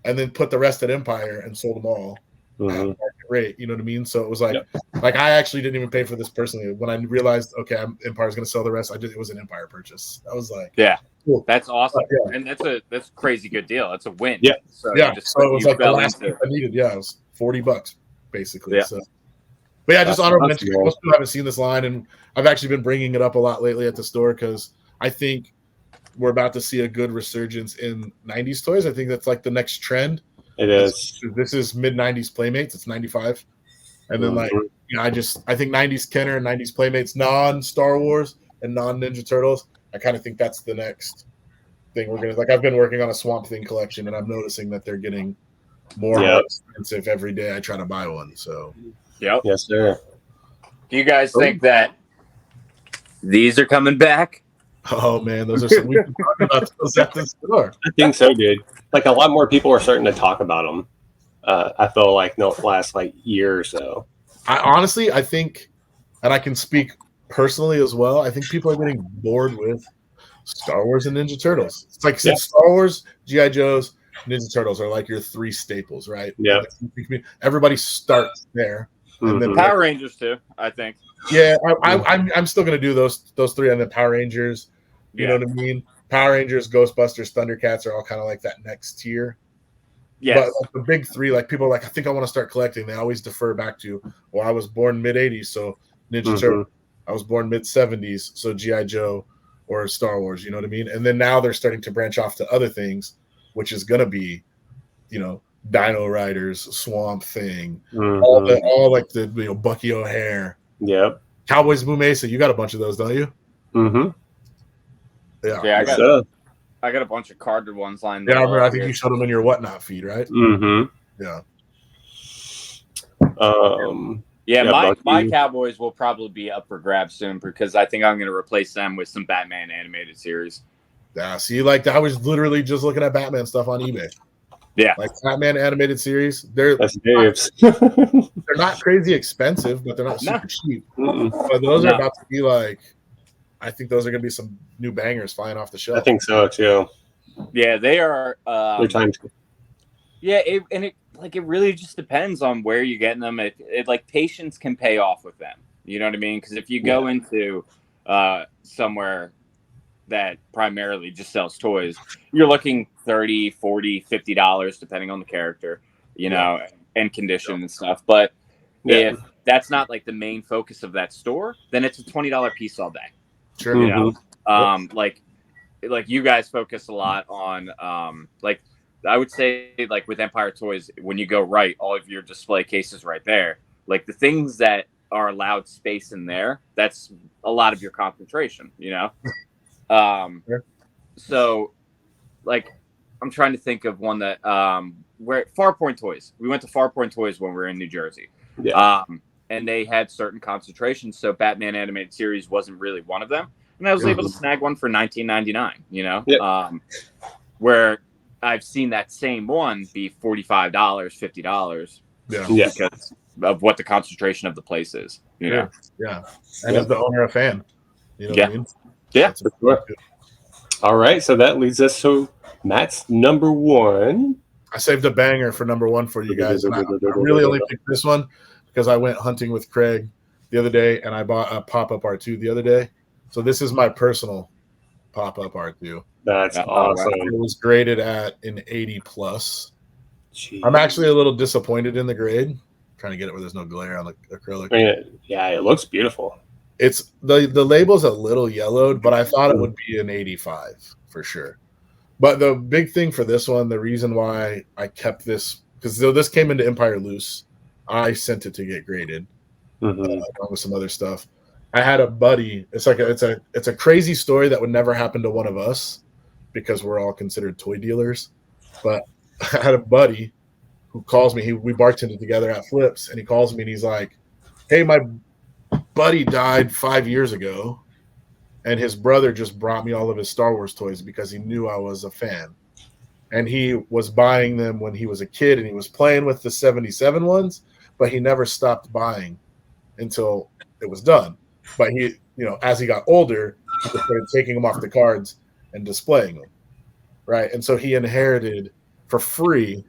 and then put the rest at Empire and sold them all at market rate. You know what I mean? So it was like I actually didn't even pay for this personally. When I realized, okay, Empire's going to sell the rest, it was an Empire purchase. I was like, cool. That's awesome, and that's a crazy good deal. It's a win. Yeah, so so it was like the last thing I needed. Yeah, it was $40 basically. Yeah. So. But yeah, just honorable mention. Most people haven't seen this line, and I've actually been bringing it up a lot lately at the store because I think we're about to see a good resurgence in 90s toys. I think that's like the next trend. It is. This is mid 90s Playmates. It's 95. And then I think 90s Kenner and 90s Playmates, non Star Wars and non Ninja Turtles. I kind of think that's the next thing we're going to I've been working on a Swamp Thing collection, and I'm noticing that they're getting more expensive every day. I try to buy one. So, yes, sir. Do you guys think that these are coming back? Oh man, those are some we can talk about those at the store. I think so, dude. Like a lot more people are starting to talk about them. I feel like the last year or so. I think, and I can speak personally as well. I think people are getting bored with Star Wars and Ninja Turtles. It's like since Star Wars, GI Joes, Ninja Turtles are like your 3 staples, right? Yeah. Everybody starts there, and then Power Rangers too. I think. Yeah, I'm still gonna do those 3, and then Power Rangers. You know what I mean? Power Rangers, Ghostbusters, Thundercats are all kind of like that next tier. Yes. But the big 3, like people are like, I think I want to start collecting. They always defer back to, well, I was born mid 80s, so Ninja Turtle. I was born mid 70s, so GI Joe or Star Wars. You know what I mean? And then now they're starting to branch off to other things, which is gonna be, Dino Riders, Swamp Thing, all like the Bucky O'Hare. Yep. Cowboys Moo Mesa. You got a bunch of those, don't you? Mm-hmm. Yeah. I got a bunch of carded ones lined up. Yeah, I remember. I think here. you showed them in your Whatnot feed, right? Mm-hmm. Yeah. My Cowboys will probably be up for grabs soon because I think I'm going to replace them with some Batman animated series. Yeah, see, I was literally just looking at Batman stuff on eBay. Yeah. Like Batman animated series. They're not crazy expensive, but they're not super cheap. But those are about to be I think those are going to be some new bangers flying off the shelf. I think so too. Yeah, they are. They're time to. Yeah, it really just depends on where you're getting them. It patience can pay off with them. You know what I mean? Because if you go into somewhere that primarily just sells toys, you're looking $30, $40, $50 depending on the character, and condition and stuff. But if that's not the main focus of that store, then it's a $20 piece all day. Sure. Like you guys focus a lot on I would say with Empire Toys, when you go right, all of your display cases right there, the things that are allowed space in there, that's a lot of your concentration, So I'm trying to think of one that where Farpoint Toys. We went to Farpoint Toys when we were in New Jersey. Yeah. And they had certain concentrations. So Batman animated series wasn't really one of them. And I was able to snag one for $19.99, you know, where I've seen that same one be $45, $50. Yeah. Because of what the concentration of the place is, you know? Yeah. And as the owner, a fan, you know what I mean? Yeah. All right. So that leads us to Matt's number one. I saved a banger for number one for you guys. And I really only picked this one because I went hunting with Craig the other day and I bought a pop-up R2 the other day. So this is my personal pop-up R2. That's awesome. It was graded at an 80 plus. Jeez. I'm actually a little disappointed in the grade. I'm trying to get it where there's no glare on the acrylic. I mean, yeah, it looks beautiful. It's the label's a little yellowed, but I thought it would be an 85 for sure. But the big thing for this one, the reason why I kept this, because this came into Empire Loose, I sent it to get graded along with some other stuff. I had a buddy. It's a crazy story that would never happen to one of us because we're all considered toy dealers. But I had a buddy who calls me. We bartended together at Flips, and he calls me and he's like, "Hey, my buddy died 5 years ago, and his brother just brought me all of his Star Wars toys because he knew I was a fan. And he was buying them when he was a kid, and he was playing with the 77 ones, but he never stopped buying until it was done. But he, you know, as he got older, he started taking them off the cards and displaying them, right? And so he inherited for free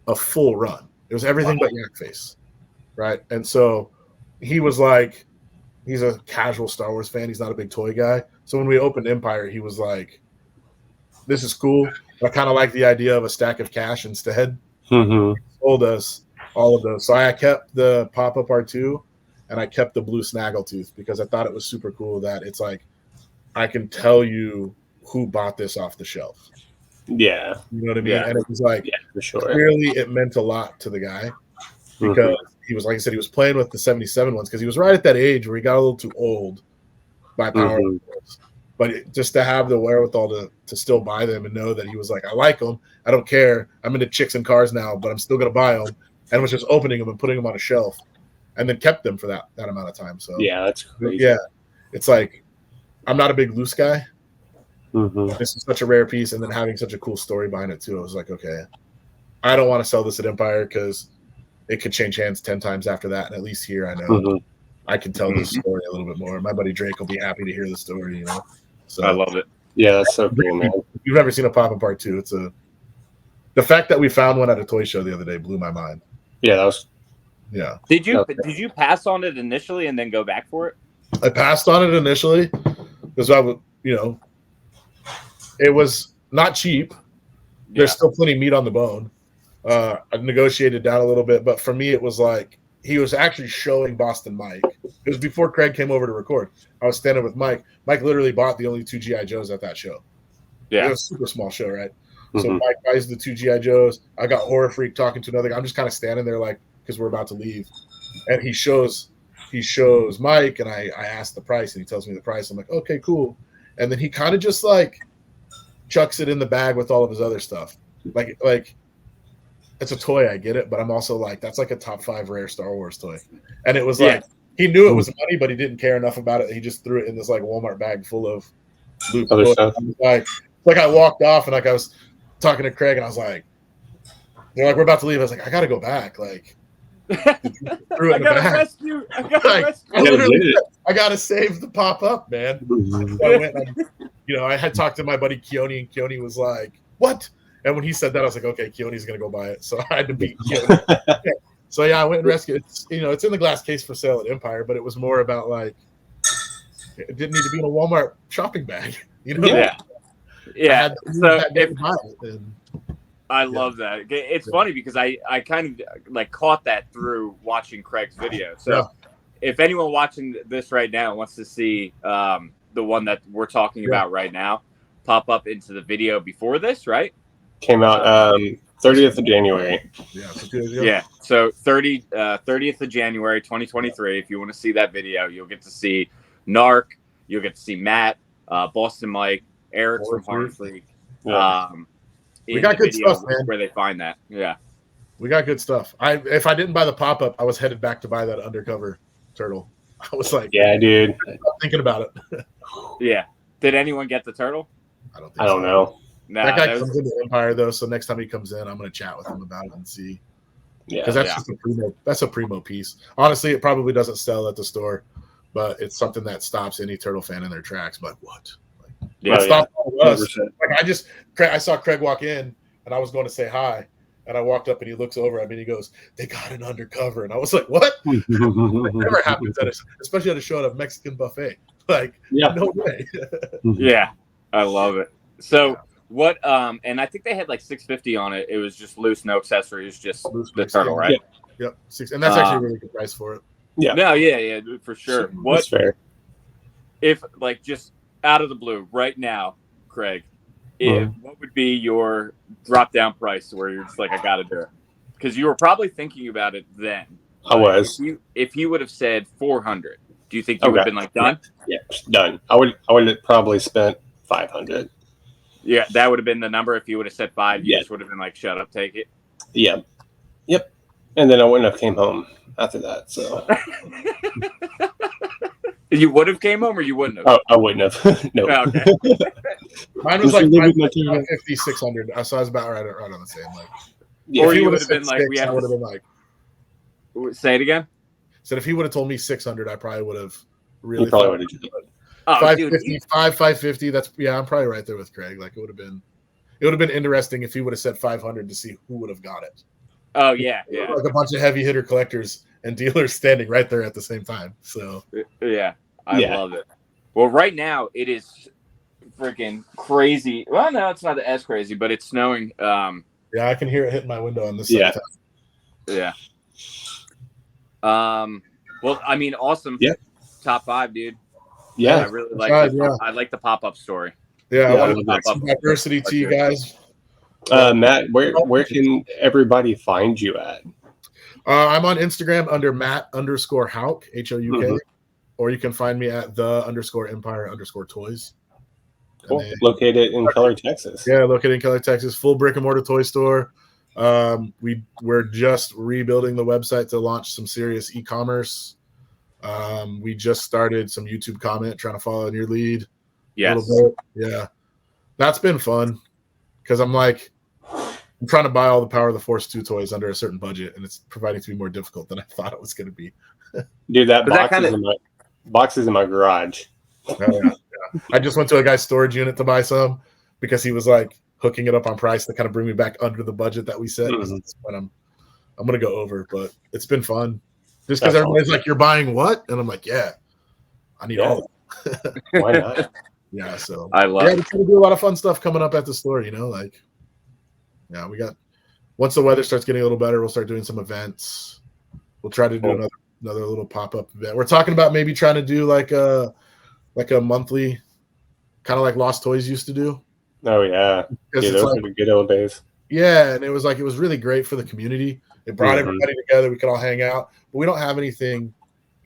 a full run. It was everything but Yak Face, right? And so he was like, he's a casual Star Wars fan. He's not a big toy guy. So when we opened Empire, he was like, "This is cool. I kind of like the idea of a stack of cash instead." He sold us all of those. So I kept the pop-up R2 and I kept the blue Snaggletooth because I thought it was super cool that it's like, I can tell you who bought this off the shelf. Yeah. You know what I mean? Yeah. And it was like, for sure. Clearly it meant a lot to the guy because he was, like I said, he was playing with the 77 ones because he was right at that age where he got a little too old by power. But just to have the wherewithal to still buy them and know that he was like, I like them. I don't care. I'm into chicks and cars now, but I'm still going to buy them. And was just opening them and putting them on a shelf and then kept them for that amount of time. So yeah, that's crazy. Yeah. It's like, I'm not a big loose guy. This is such a rare piece. And then having such a cool story behind it too. I was like, okay, I don't want to sell this at Empire because it could change hands 10 times after that. And at least here, I know I can tell this story a little bit more. My buddy Drake will be happy to hear the story, you know? So I love it. Yeah, that's so cool, man. If you've never seen a pop-up part 2, it's the fact that we found one at a toy show the other day blew my mind. Yeah, that was. Yeah. Did you pass on it initially and then go back for it? I passed on it initially because I would, you know, it was not cheap. There's still plenty of meat on the bone. I negotiated down a little bit, but for me, it was like he was actually showing Boston Mike. It was before Craig came over to record. I was standing with Mike. Mike literally bought the only 2 G.I. Joes at that show. Yeah. It was a super small show, right? So Mike buys the 2 G.I. Joes. I got Horror Freak talking to another guy. I'm just kind of standing there like, because we're about to leave. And he shows Mike, and I asked the price, and he tells me the price. I'm like, okay, cool. And then he kind of just like chucks it in the bag with all of his other stuff. Like it's a toy, I get it, but I'm also like, that's like a top 5 rare Star Wars toy. And it was like, he knew it was money, but he didn't care enough about it. He just threw it in this like Walmart bag full of loot. Other stuff. Like I walked off and like I was talking to Craig and I was like, they're like, we're about to leave. I was like, I gotta go back. Like, I gotta rescue. I gotta save the pop up, man. So I went and, you know, I had talked to my buddy Keone, and Keone was like, what? And when he said that, I was like, okay, Keone's gonna go buy it. So I had to beat Keone. So yeah, I went and rescued it. You know, it's in the glass case for sale at Empire, but it was more about like, it didn't need to be in a Walmart shopping bag. You know? Yeah. So I love that. It's funny because I kind of like caught that through watching Craig's video. So if anyone watching this right now wants to see the one that we're talking about right now, pop up into the video before this, right? Came out 30th of January. Yeah. So 30th of January, 2023. If you want to see that video, you'll get to see Narc. You'll get to see Matt, Boston Mike, Eric from Horror Freak. We got good stuff, man. Where they find that. Yeah. We got good stuff. If I didn't buy the pop-up, I was headed back to buy that undercover turtle. I was like, yeah, dude. I'm thinking about it. Yeah. Did anyone get the turtle? I don't know. No, That guy comes into Empire though, so next time he comes in, I'm going to chat with him about it and see. Yeah, because that's just a primo piece. Honestly, it probably doesn't sell at the store, but it's something that stops any turtle fan in their tracks. But what? Stop us. Like I saw Craig walk in, and I was going to say hi, and I walked up, and he looks over at me, and he goes, "They got an undercover," and I was like, "What?" It never happens especially at a show at a Mexican buffet. Like, no way. Yeah, I love it. So. What and I think they had like $650 on it. It was just loose, no accessories, just the turtle, right? Yep. And that's actually a really good price for it. Yeah. No, yeah, for sure. That's fair. If like just out of the blue right now, Craig, what would be your drop down price where you're just like, I gotta do it? Because you were probably thinking about it then. I was. If you would have said 400, do you think you would have been like done? Yeah, done. I would have probably spent 500. Yeah, that would have been the number. If you would have said 5, you just would have been like, shut up, take it. Yeah. Yep. And then I wouldn't have came home after that. So you would have came home or you wouldn't have? Oh, I wouldn't have. No. Oh, okay. Mine was like 550, 600. So I was about right on the same. Like, or you would have been like, I would have been like, say it again. Said if he would have told me 600, I probably would have really. You probably would have. 550, 550. That's I'm probably right there with Craig. Like it would have been interesting if he would have said 500 to see who would have got it. Oh yeah. Like a bunch of heavy hitter collectors and dealers standing right there at the same time. So I love it. Well, right now it is freaking crazy. Well, no, it's not as crazy, but it's snowing. Yeah, I can hear it hitting my window on this side. Yeah. Well, I mean, awesome. Yeah. Top 5, dude. Yeah, I really like it. Yeah. I like the pop-up story. Yeah, I want to some diversity to you guys. Matt, where can everybody find you at? I'm on Instagram under Matt_Houk, Houk, or you can find me at _Empire_Toys. Cool. Located in Keller, Texas. Yeah, located in Keller, Texas. Full brick and mortar toy store. We're just rebuilding the website to launch some serious e-commerce. We just started some YouTube comment trying to follow in your lead. Yes. A little bit. Yeah. That's been fun because I'm trying to buy all the Power of the Force 2 toys under a certain budget, and it's proving to be more difficult than I thought it was going to be. Dude, that box is in my garage. Yeah. I just went to a guy's storage unit to buy some because he was like hooking it up on price to kind of bring me back under the budget that we set. That's when I'm going to go over, but it's been fun. Just because everybody's like, "You're buying what?" And I'm like, "Yeah, I need all of it." Why not? Yeah, so I love it. We're trying to do a lot of fun stuff coming up at the store, like, we got, once the weather starts getting a little better, we'll start doing some events. We'll try to do another little pop-up event. We're talking about maybe trying to do like a monthly, kind of like Lost Toys used to do. Oh yeah. Those are the good old days. Yeah, and it was really great for the community. It brought everybody together. We could all hang out, but we don't have anything,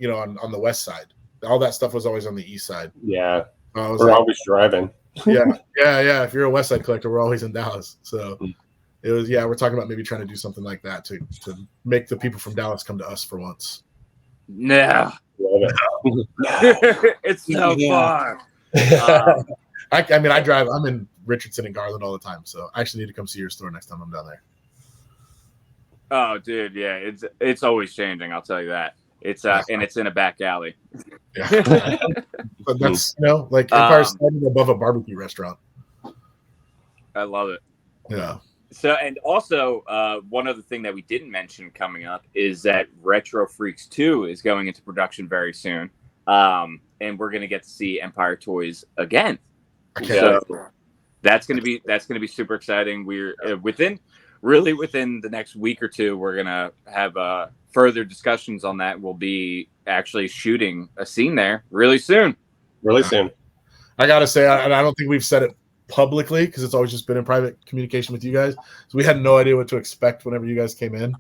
on the west side. All that stuff was always on the east side. Yeah, we're always driving. Yeah. If you're a West Side collector, we're always in Dallas. So it was. Yeah, we're talking about maybe trying to do something like that to make the people from Dallas come to us for once. No, it's so far. I drive. I'm in Richardson and Garland all the time, so I actually need to come see your store next time I'm down there. Oh, dude, yeah, it's always changing. I'll tell you that. It's and it's in a back alley. Yeah, but that's like Empire's standing above a barbecue restaurant. I love it. Yeah. So, and also one other thing that we didn't mention coming up is that Retro Freaks 2 is going into production very soon, and we're going to get to see Empire toys again. So that's going to be super exciting. We're within the next week or two, we're going to have further discussions on that. We'll be actually shooting a scene there really soon. I got to say, I don't think we've said it publicly because it's always just been in private communication with you guys. So we had no idea what to expect whenever you guys came in.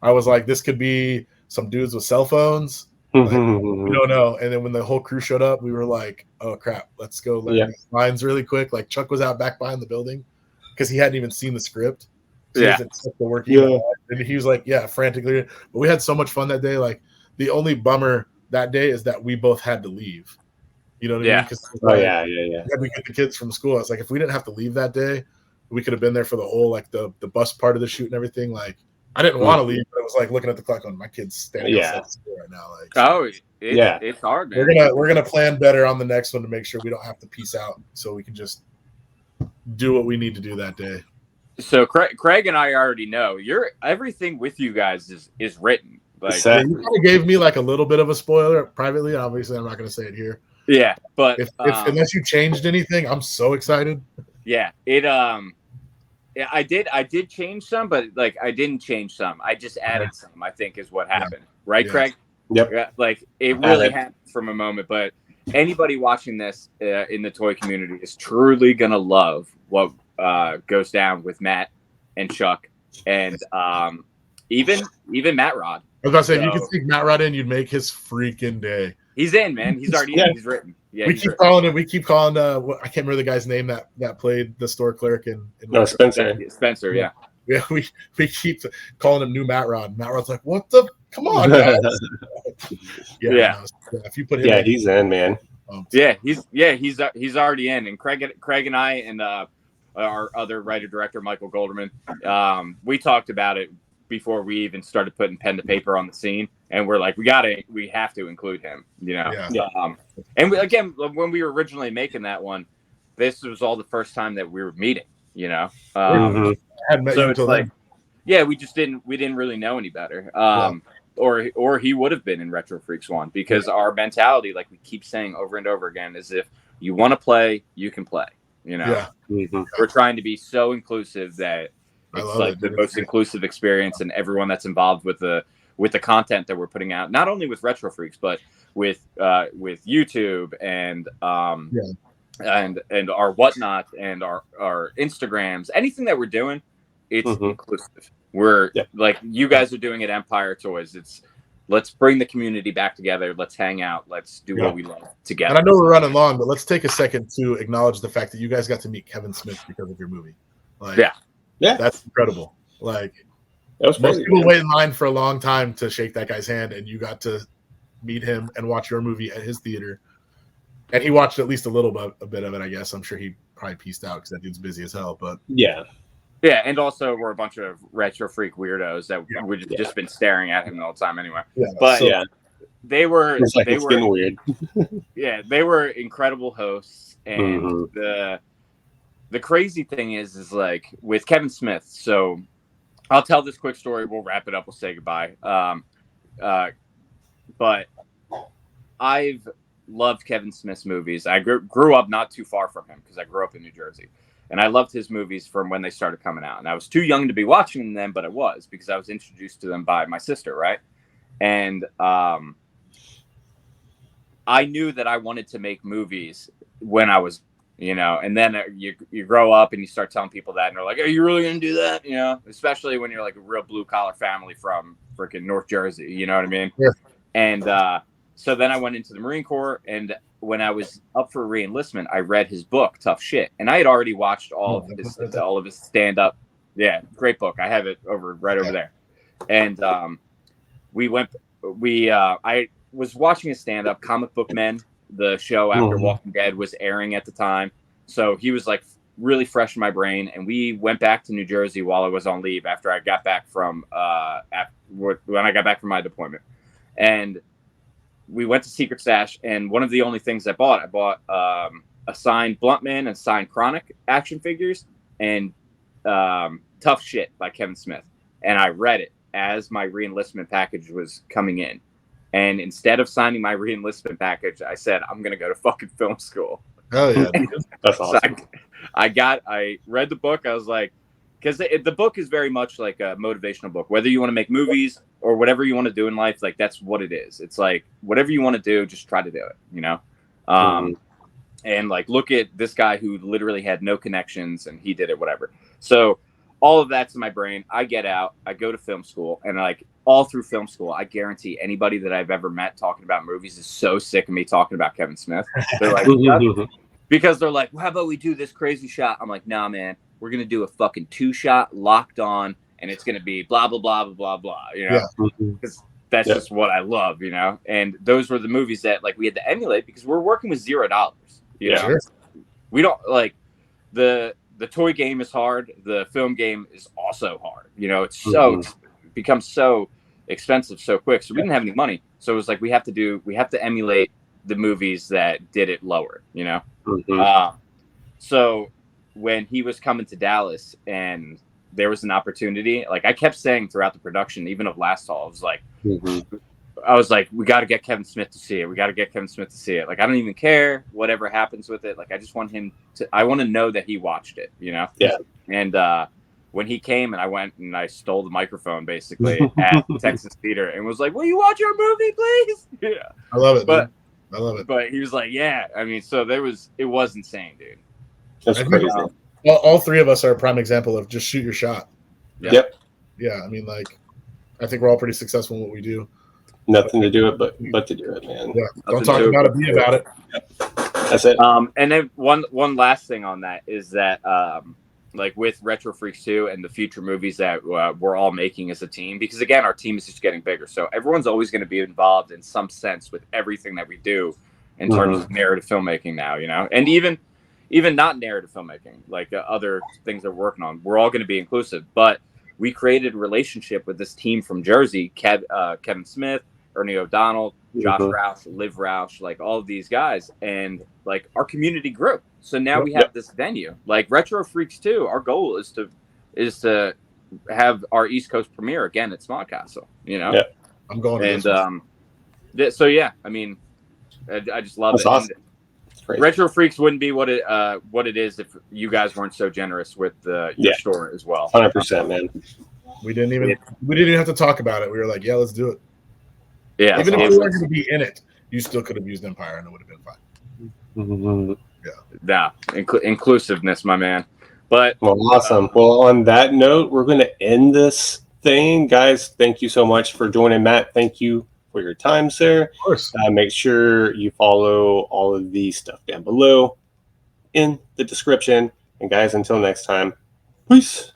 I was like, this could be some dudes with cell phones. We don't know. And then when the whole crew showed up, we were like, oh crap, let's go learn these lines really quick. Like Chuck was out back behind the building because he hadn't even seen the script. See if it took the work. And he was like, yeah, frantically. But we had so much fun that day. Like the only bummer that day is that we both had to leave. You know what I mean? Yeah. We get the kids from school. It's like if we didn't have to leave that day, we could have been there for the whole like the bus part of the shoot and everything. Like I didn't want to leave, but it was like looking at the clock on my kids standing outside the school right now. Like it's hard, man. We're gonna plan better on the next one to make sure we don't have to peace out, so we can just do what we need to do that day. So Craig and I already know everything with you guys is written. Like you kind of gave me like a little bit of a spoiler privately. Obviously, I'm not going to say it here. Yeah, but if unless you changed anything, I'm so excited. Yeah, I did change some, but like I didn't change some. I just added some. I think is what happened, right, Craig? Yep. Like it really happened from a moment, but anybody watching this in the toy community is truly gonna love what goes down with Matt and Chuck and even Matt Rod. I was gonna say, if you could sneak Matt Rod in, you'd make his freaking day. He's in, man. He's already in. He's written. Yeah, we keep calling. I can't remember the guy's name that played the store clerk in Spencer. Spencer, yeah. Yeah, we keep calling him new Matt Rod. Matt Rod's like, what the? Come on, guys. If you put him, he's in, man. He's already in. And Craig and I and our other writer director Michael Golderman, we talked about it before we even started putting pen to paper on the scene, and we're like, we have to include him, you know. And again, when we were originally making that one, this was all the first time that we were meeting, you know. So it's like, we didn't really know any better. Or he would have been in Retro Freaks 1, because our mentality, like we keep saying over and over again, is if you want to play, you can play. You know, we're trying to be so inclusive that it's like the most inclusive experience, and everyone that's involved with the content that we're putting out, not only with Retro Freaks, but with YouTube and our whatnot and our Instagrams, anything that we're doing, it's inclusive. We're like you guys are doing at Empire Toys. Let's bring the community back together. Let's hang out. Let's do what we love together. And I know we're running long, but let's take a second to acknowledge the fact that you guys got to meet Kevin Smith because of your movie. Like, that's incredible. Like, most people wait in line for a long time to shake that guy's hand, and you got to meet him and watch your movie at his theater. And he watched at least a bit of it, I guess. I'm sure he probably pieced out because that dude's busy as hell. But yeah, and also we're a bunch of retro freak weirdos that we've just been staring at him all the time anyway. They were weird. They were incredible hosts, and the crazy thing is like with Kevin Smith. So I'll tell this quick story. We'll wrap it up. We'll say goodbye. But I've loved Kevin Smith's movies. I grew up not too far from him because I grew up in New Jersey. And I loved his movies from when they started coming out. And I was too young to be watching them, but I was, because I was introduced to them by my sister, right? And I knew that I wanted to make movies when I was, you know, and then you grow up and you start telling people that, and they're like, are you really going to do that? You know, especially when you're like a real blue collar family from freaking North Jersey, you know what I mean? Yeah. And so then I went into the Marine Corps, and when I was up for re-enlistment, I read his book, Tough Shit. And I had alreed watched all of his stand-up. Yeah, great book. I have it right over there. And I was watching his stand-up, Comic Book Men, the show after Walking Dead was airing at the time. So he was like really fresh in my brain. And we went back to New Jersey while I was on leave after I got back from when I got back from my deployment. And we went to Secret Stash, and one of the only things I bought a signed Bluntman and signed Chronic action figures and Tough Shit by Kevin Smith. And I read it as my re-enlistment package was coming in. And instead of signing my re-enlistment package, I said, I'm going to go to fucking film school. Oh, yeah. That's awesome. So I read the book. I was like, because the book is very much like a motivational book. Whether you want to make movies or whatever you want to do in life, like that's what it is. It's like whatever you want to do, just try to do it, you know? And like, look at this guy who literally had no connections and he did it, whatever. So all of that's in my brain. I get out, I go to film school, and like all through film school, I guarantee anybody that I've ever met talking about movies is so sick of me talking about Kevin Smith. They're like, because they're like, well, how about we do this crazy shot? I'm like, nah, man. we're gonna do a fucking 2-shot locked on, and it's gonna be blah blah blah blah blah blah. You know, because that's just what I love. You know, and those were the movies that like we had to emulate because we're working with $0. You know, Sure. we don't like the toy game is hard. The film game is also hard. You know, it's so becomes so expensive so quick. So we didn't have any money. So it was like we have to emulate the movies that did it lower. You know, so when he was coming to Dallas and there was an opportunity, like I kept saying throughout the production, even of Last Hall, I was like, we got to get Kevin Smith to see it. We got to get Kevin Smith to see it. Like, I don't even care whatever happens with it. Like, I just want him to, I want to know that he watched it, you know? Yeah. And when he came and I went and I stole the microphone basically at Texas Theater and was like, will you watch our movie, please? Yeah. I love it. But, I love it. But he was like, yeah. I mean, so it was insane, dude. That's crazy. All three of us are a prime example of just shoot your shot. Yep. Yeah. I mean, like, I think we're all pretty successful in what we do. Nothing to do it but to do it, man. Yeah. Don't talk about it, be about it. That's it. And then one last thing on that is that like with Retro Freaks 2 and the future movies that we're all making as a team, because again, our team is just getting bigger. So everyone's always going to be involved in some sense with everything that we do in terms of narrative filmmaking now, you know, and even not narrative filmmaking, like other things that we're working on, we're all going to be inclusive. But we created a relationship with this team from Jersey, Kevin Smith, Ernie O'Donnell, Josh Roush, Liv Roush, like all of these guys. And like our community grew. So now we have this venue. Like Retro Freaks 2, our goal is to have our East Coast premiere again at Small Castle, you know? Yeah. I'm going to so yeah, I mean, I just love That's it. awesome. Retro Freaks wouldn't be what it is if you guys weren't so generous with your store as well. 100%, man. We didn't even have to talk about it. We were like, yeah, let's do it. Yeah. Even if you weren't going to be in it, you still could have used Empire and it would have been fine. Yeah. Inclusiveness, my man. But awesome. Well, on that note, we're going to end this thing, guys. Thank you so much for joining, Matt. Thank you for your time, sir. Of course. Make sure you follow all of the stuff down below in the description. And guys, until next time, peace.